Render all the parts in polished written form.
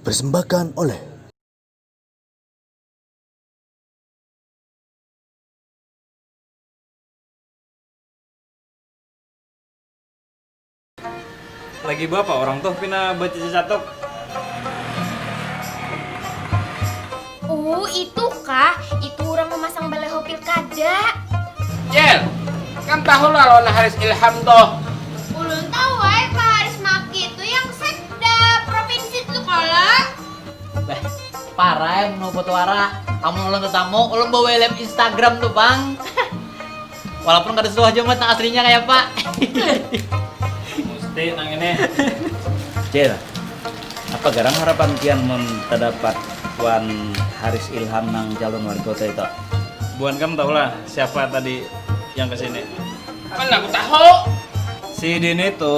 dipersembahkan oleh Lagi bapak orang tuh pina baca catok. Itu kah? Itu orang memasang baleho pilkada. Jel, kan tahu lah lawan Haris Ilham toh. Ulun tahu Pak Haris Maki itu yang sekda provinsi itu kalau. Parah ya mau foto wara. Kamu ulun tetamu, ulun bawa live Instagram tuh bang. Walaupun gak ada sesuatu aja nang aslinya kayak Pak. Mesti nang ini. Cil, apa garang harapan kian terdapat Wan Haris Ilham nang calon wali kota itu? Buan kamu tahu lah siapa tadi yang kesini. Mana aku tahu. Si Din itu.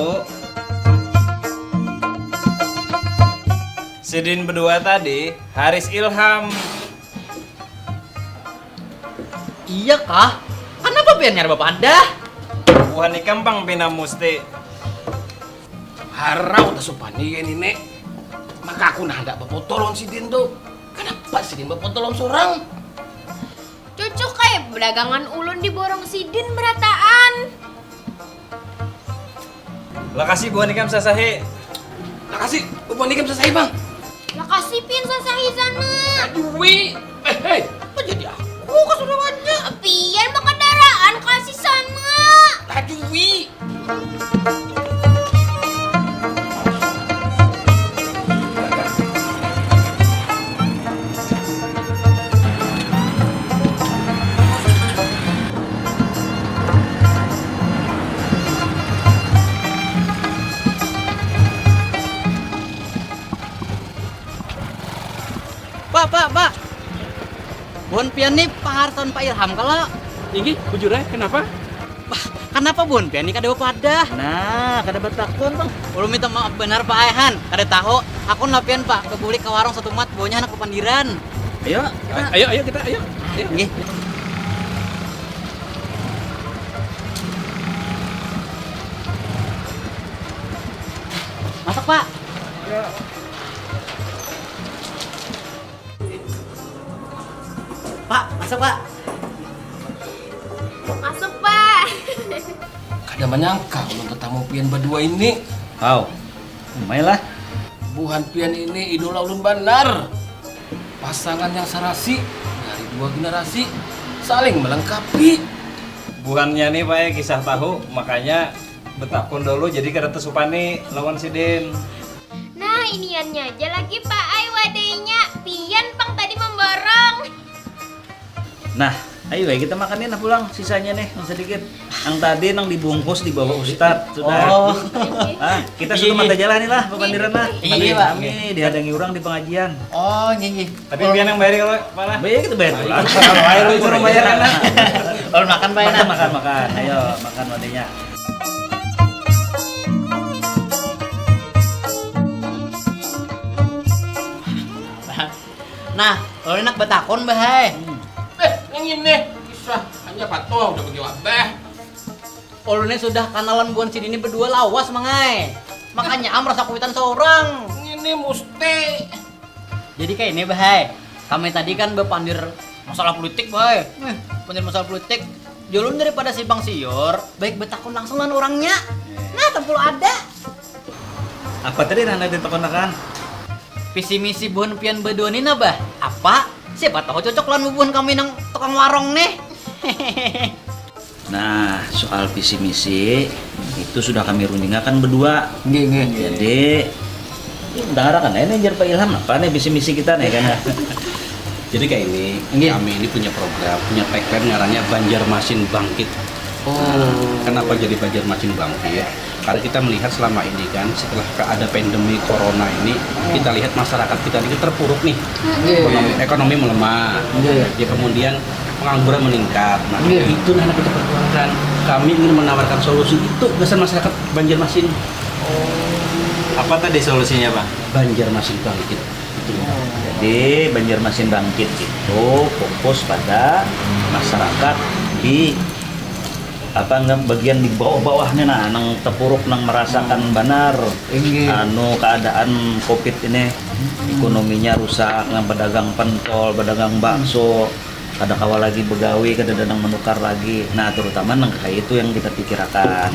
Si Din berdua tadi Haris Ilham. Iya kah? Kenapa biar nyari bapak anda? Buhan ikam bang pina musti. Harau tak supani ini nek. Maka aku nah hendak bapotolong si Din tuh. Kenapa si Din bapotolong seorang? Cucuk kayak berdagangan ulun diborong sidin berataan. Lah kasih buhan ikam sasahe. Makasih, upah nikam selesai bang. Lah kasih pin sasahi sana. Aduh wi. Hei, apa jadi aku kesuruhannya? Pian kendaraan kasih sana. Aduh wi. Pak. Buan pian nih Pak Harson Pak Ilham kalau. Ini bujur kenapa? Kenapa buan pian nih kada pada? Nah, kada bertakun bang. Ulun minta maaf benar Pak Aihan. Kada tahu. Aku napian Pak kebuli ke warung satu mat baunya anak kepandiran. Ayo, Ayo kita ayo. Nggih. Masuk Pak. Pak, masuk Pak. Masuk Pak. Kada menyangka ulun tetamu pian berdua ini. Kau, mainlah. Buhan pian ini idola ulun benar. Pasangan yang serasi dari dua generasi saling melengkapi. Buhannya nih pak ya kisah tahu makanya betakun dulu jadi kada tesupani lawan si Din. Nah iniannya aja lagi Pak Ai wadainya. Pian pang tadi memborong. Nah, ayo kita makanin lah pulang sisanya nih yang sedikit. Yang tadi nang dibungkus di bawah Ustad sudah. Oh. Kita sudah mata jalanin lah pemandiran lah. Iya, Pak. Kami dihadangi orang di pengajian. Oh, nyi. Tapi pian yang bayar kalau malah. Bayar kita bayar pulang. Bayar lu suruh bayar kan. Ulun makan Pak Aihan. Makan. Ayo makan wadahnya. Nah, ulun enak betakon bahai. Yang ini kisah hanya patuh udah bagi wabah. Ulunnya sudah kenalan buan si Dini berdua lawas mangai. Makanya am rasa kuitan seorang. Ini mesti. Jadi kayak ini bahai. Kami tadi kan berpandir masalah politik bahai. Pandir masalah politik. Jolun daripada si Bang Sior, baik betakon langsung dengan orangnya. Nah, tempul ada. Apa tadi nanda ditekonakan? Visi misi buhan pian berdua ini bah. Apa? Siapa tahu cocok lan buhan kami nang tukang warung nih. Nah, soal visi misi itu sudah kami rundingkan berdua. Nggih. Jadi udah kan ini jar Pak Ilham apa nih visi misi kita nih kan. Jadi kayak ini, kami ini punya program, punya tagline ngarannya Banjarmasin Bangkit. Kenapa jadi Banjarmasin Bangkit? Karena kita melihat selama ini kan, setelah ada pandemi corona ini, kita lihat masyarakat kita ini terpuruk nih, ekonomi melemah, ya kemudian pengangguran meningkat. Nah itu yang kita perjuangkan. Kami ingin menawarkan solusi itu kesan masyarakat Banjarmasin. Apa tadi solusinya pak? Banjarmasin Bangkit. Jadi Banjarmasin Bangkit itu fokus pada masyarakat di apa enggak bagian di bawah-bawahnya nang tepuruk nang merasakan benar anu keadaan Covid ini ekonominya rusak nang pedagang pentol, pedagang bakso, kada kawal lagi begawi, kada dadang menukar lagi. Nah, terutama nang kayak itu yang kita pikirkan.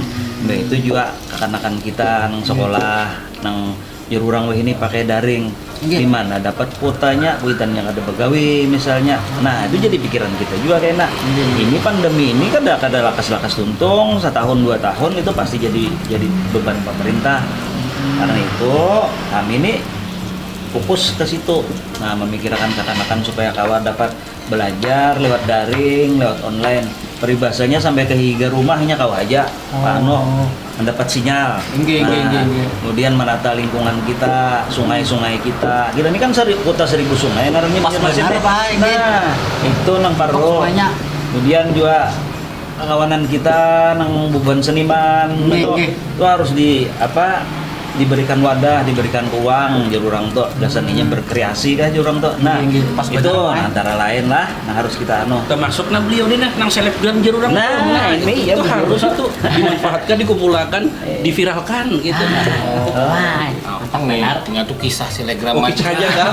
Mbak itu juga kekanakan kita nang sekolah, nang jururang weh ini pakai daring. Di mana dapat kuotanya, kuitannya ada begawi misalnya. Nah, itu jadi pikiran kita juga kayaknya. Ini pandemi ini kada lakas-lakas tuntung 1-2 tahun itu pasti jadi beban pemerintah. Karena itu kami ini fokus ke situ. Nah, memikirkan kekanakan supaya kawan dapat belajar lewat daring, lewat online. Peribahasanya sampai ke higa rumahnya kau aja, Pak Ano, mendapat sinyal. Kemudian menata lingkungan kita, sungai-sungai kita. Kita ini kan kota 1000 sungai, namanya Banjarmasin. Nah, itu nang Parlo. Kemudian juga kawanan kita nang buban seniman itu harus diberikan wadah, diberikan uang jururang tuh dasaninya berkreasi kah jururang tuh. Nah, itu antara lain lah nah harus kita termasuk beliau nih nang selebgram jururang ini itu harus itu dimanfaatkan, dikumpulkan, diviralkan gitu. Tentang nih tuh kisah selebgram kisah aja kan.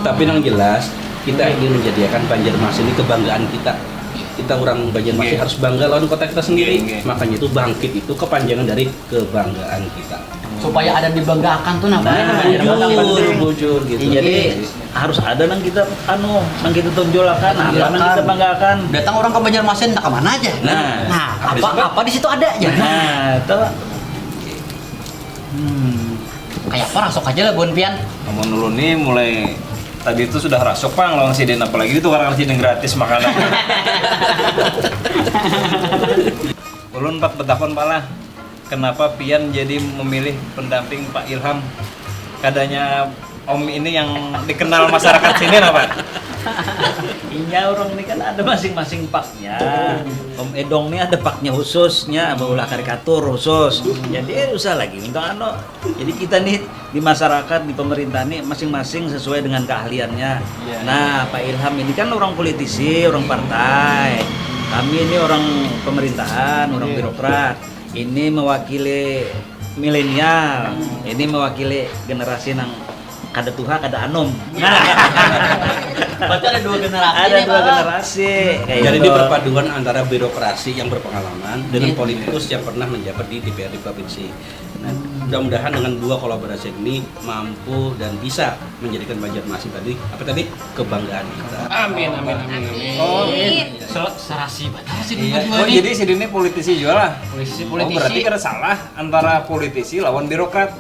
Tapi nang jelas kita ingin menjadikan Banjarmasin ini kebanggaan kita. Kita orang Banjarmasin harus bangga lawan kota kita sendiri. Makanya itu bangkit itu kepanjangan dari kebanggaan kita. Supaya ada dibanggakan tuh bujur gitu. Jadi harus ada nang kita nang kita tonjolakan, nang kita banggakan. Datang orang ke Banjarmasin tak kemana aja. Nah, apa di situ ada aja. Nah, itu kayak apa rasok aja lah Bon Pian. Kamu dulu nih mulai tadi itu sudah rasuk Pang lawan si Den, apalagi itu karena si Den gratis makanan. Ulun Pak betakon pala, kenapa Pian jadi memilih pendamping Pak Ilham? Kadanya Om ini yang dikenal masyarakat sini apa? Iya, orang ini kan ada masing-masing paknya. Om Edong ini ada paknya khususnya, baulah karikatur khusus. Jadi usah lagi minta Jadi kita nih di masyarakat, di pemerintah nih masing-masing sesuai dengan keahliannya. Nah, Pak Ilham ini kan orang politisi, orang partai. Kami ini orang pemerintahan, orang birokrat. Ini mewakili milenial. Ini mewakili generasi nang kada tuha kada anom. Berarti ada 2 generasi. Ada 2 generasi. Jadi ini perpaduan antara birokrasi yang berpengalaman dengan politikus yang pernah menjabat di DPRD provinsi. Nah, mudah-mudahan dengan 2 kolaborasi ini mampu dan bisa menjadikan Banjarmasin tadi kebanggaan kita. Amin. Serasi banget sih Jadi si Den ini politisi juga lah. Politisi. Berarti kada salah antara politisi lawan birokrat.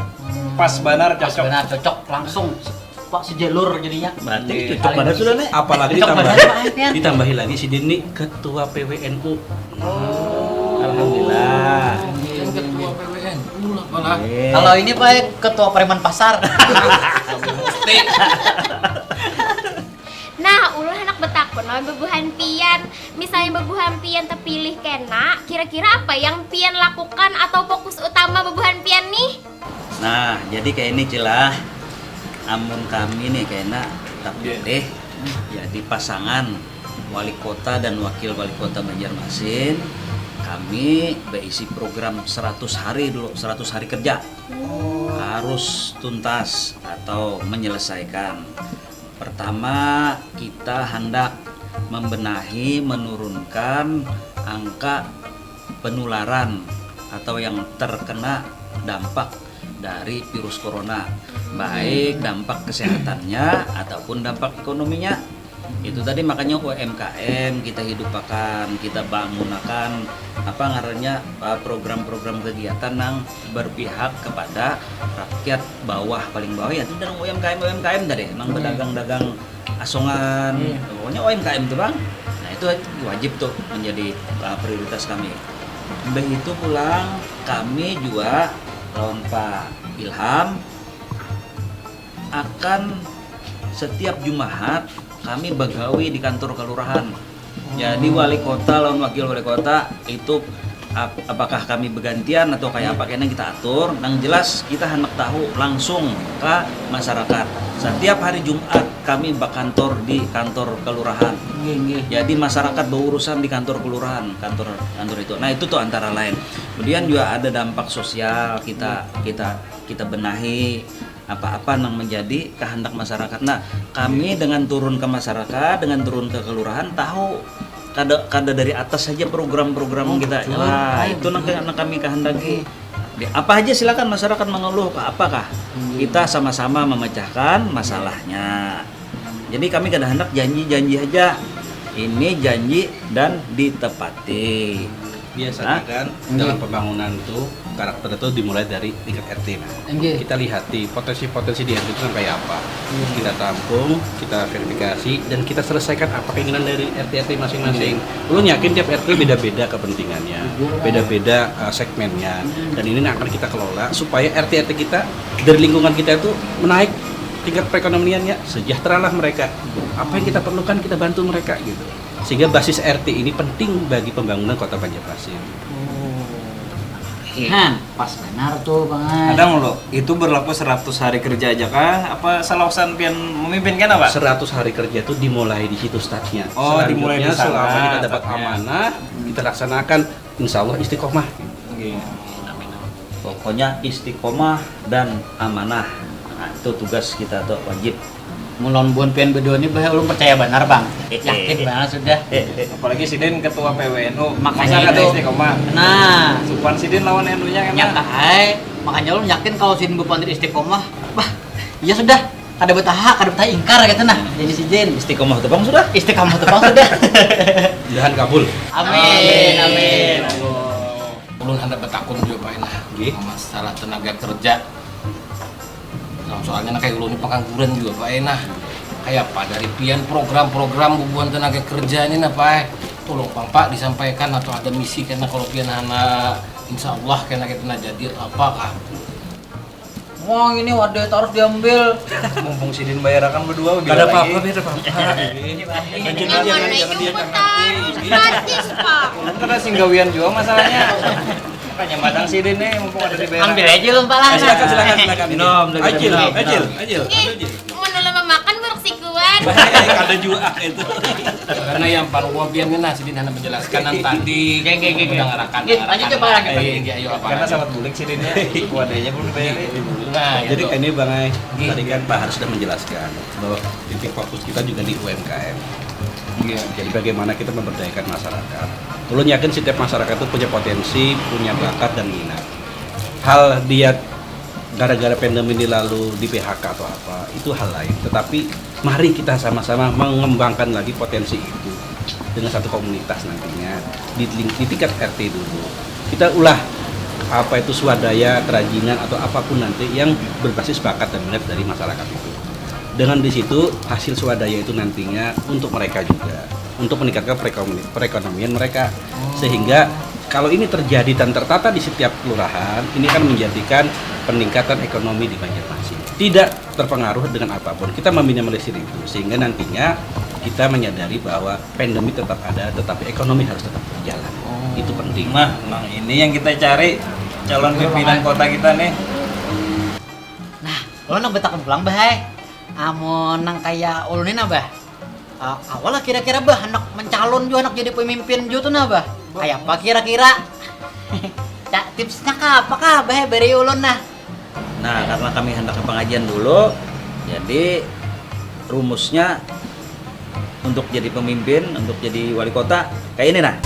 Pas benar cocok langsung Pak sejalur jadinya. Berarti cocok pada sudah nih. Apalagi ditambahi lagi si Den ini ketua PWNU. Alhamdulillah. Ketua PWNU lah. Kalau ini Pak ketua preman pasar. Nah, ulah anak betakon lawan bebuhan Pian. Misalnya bebuhan Pian terpilih kena, kira-kira apa yang Pian lakukan atau fokus utama bebuhan Pian nih? Nah, jadi kayak ini celah amun kami nih kayaknya terpilih jadi pasangan wali kota dan wakil wali kota Banjarmasin. Kami berisi program 100 hari dulu, 100 hari kerja. Harus tuntas atau menyelesaikan. Pertama, kita hendak membenahi, menurunkan angka penularan atau yang terkena dampak dari virus corona, baik dampak kesehatannya ataupun dampak ekonominya. Itu tadi makanya UMKM kita hidupkan, kita bangunakan program-program kegiatan yang berpihak kepada rakyat bawah, paling bawah ya itu dan UMKM tadi, emang pedagang-dagang asongan, pokoknya UMKM tuh Bang. Nah, itu wajib tuh menjadi prioritas kami. Begitu pulang kami juga lawan Pak Ilham akan setiap Jumat kami begawi di kantor kelurahan. Jadi wali kota lawan wakil wali kota itu apakah kami bergantian atau kayak apa kayaknya kita atur. Yang jelas kita hendak tahu langsung ke masyarakat. Setiap hari Jumat kami berkantor di kantor kelurahan. Jadi masyarakat berurusan di kantor kelurahan, kantor itu. Nah itu tuh antara lain. Kemudian juga ada dampak sosial, kita benahi apa-apa yang menjadi kehendak masyarakat. Nah kami dengan turun ke masyarakat, dengan turun ke kelurahan tahu kada dari atas saja program-program kita. Wah itu yang kami kehendaki. Apa aja silakan masyarakat mengeluh ke apakah kita sama-sama memecahkan masalahnya. Jadi kami kada hendak janji-janji aja. Ini janji dan ditepati. Biasanya kan dalam pembangunan itu karakter itu dimulai dari tingkat RT. Nah, kita lihat di potensi-potensi di RT itu sampai apa. Kita tampung, kita verifikasi, dan kita selesaikan apa keinginan dari RT masing-masing. Lu yakin tiap RT beda-beda kepentingannya, beda-beda segmennya, dan ini akan kita kelola supaya RT kita dari lingkungan kita itu menaik tingkat perekonomiannya, sejahteralah mereka. Apa yang kita perlukan kita bantu mereka gitu. Sehingga basis RT ini penting bagi pembangunan Kota Banjarmasin. Pas benar tuh Bang. Kadang lo itu berlaku 100 hari kerja aja kah? Apa selausan pian memimpin kan apa? 100 hari kerja itu dimulai di situ startnya. Oh, dimulai di sana. Selama kita dapat startnya. amanah, kita laksanakan, insya Allah istiqomah. Pokoknya istiqomah dan amanah. Nah, itu tugas kita tuh wajib. Mulon buan pian berdua ini bah ulun percaya benar Bang. Yakin banget sudah. Apalagi Sidin ketua PWNU. Makanya masa kada itu. istiqomah. Nah, Supan Sidin lawan NU-nya kan. nyata makanya ulun yakin kalau Sin bepandir istiqomah, bah, iya sudah. Kada betah ingkar gitu nah. Jadi si Jin Istiqomah tuh Bang sudah. istiqomah tuh Bang sudah. Mudahan kabul. Amin. Ulun hendak bertakun juga Pak Enah. Nggih. Masalah tenaga kerja. Nah, soalnya kayak ulun ini pengangguran juga Pak Enah. Kayak apa dari pian program-program hubungan tenaga kerja ini nah Pak. Tolong Pak disampaikan atau ada misi karena kalau pian anak insya Allah karena kita jadi apakah? Wah ini wadah harus diambil. Mumpung Sidin bayar akan berdua Gak ada apa-apa, lagi. beda apa-apa. Jangan naik jemputan gratis Pak. Ulun kada singgawian juga masalahnya. Makanya madang Sidin nih mumpung ada di bayar. Ambil aja lu Pak lah. Silakan. Minum, Ajil. Mau lama makan baru sikuan. Ada juga itu. Karena yang paling wabian ini nah Sidin hendak menjelaskan yang tadi. Udah ngarakan. Lanjut coba lagi. Ayo apa? Karena sangat bulik Sidinnya. Wadahnya belum dibayar. Nah, Jadi gitu. ini Bang Ai, tadi kan Pak Har sudah menjelaskan bahwa titik fokus kita juga di UMKM. Jadi bagaimana kita memberdayakan masyarakat. Ulun yakin setiap masyarakat itu punya potensi, punya bakat dan minat. Hal dia gara-gara pandemi ini lalu di PHK atau apa, itu hal lain. Tetapi mari kita sama-sama mengembangkan lagi potensi itu dengan satu komunitas nantinya di tingkat RT dulu. Kita ulah apa itu swadaya, kerajinan atau apapun nanti yang berbasis bakat dan minat dari masyarakat itu. Dengan di situ hasil swadaya itu nantinya untuk mereka juga, untuk meningkatkan perekonomian mereka. Sehingga kalau ini terjadi dan tertata di setiap kelurahan, ini akan menjadikan peningkatan ekonomi di Banjarmasin. Tidak terpengaruh dengan apapun. Kita meminimalisir itu sehingga nantinya kita menyadari bahwa pandemi tetap ada, tetapi ekonomi harus tetap berjalan. Itu penting. Nah, ini yang kita cari calon pimpinan kota kita nih. Nah, lo nang betakon pulang bah. Amon nang kaya ulun ini bah. Awalnya kira-kira bah anak mencalon juga anak jadi pemimpin juga tuh nah bah. Kayak apa kira-kira? Cak tipsnya apa bah beri ulun nah. Nah, karena kami hendak ke pengajian dulu, jadi rumusnya untuk jadi pemimpin, untuk jadi wali kota kayak ini nah.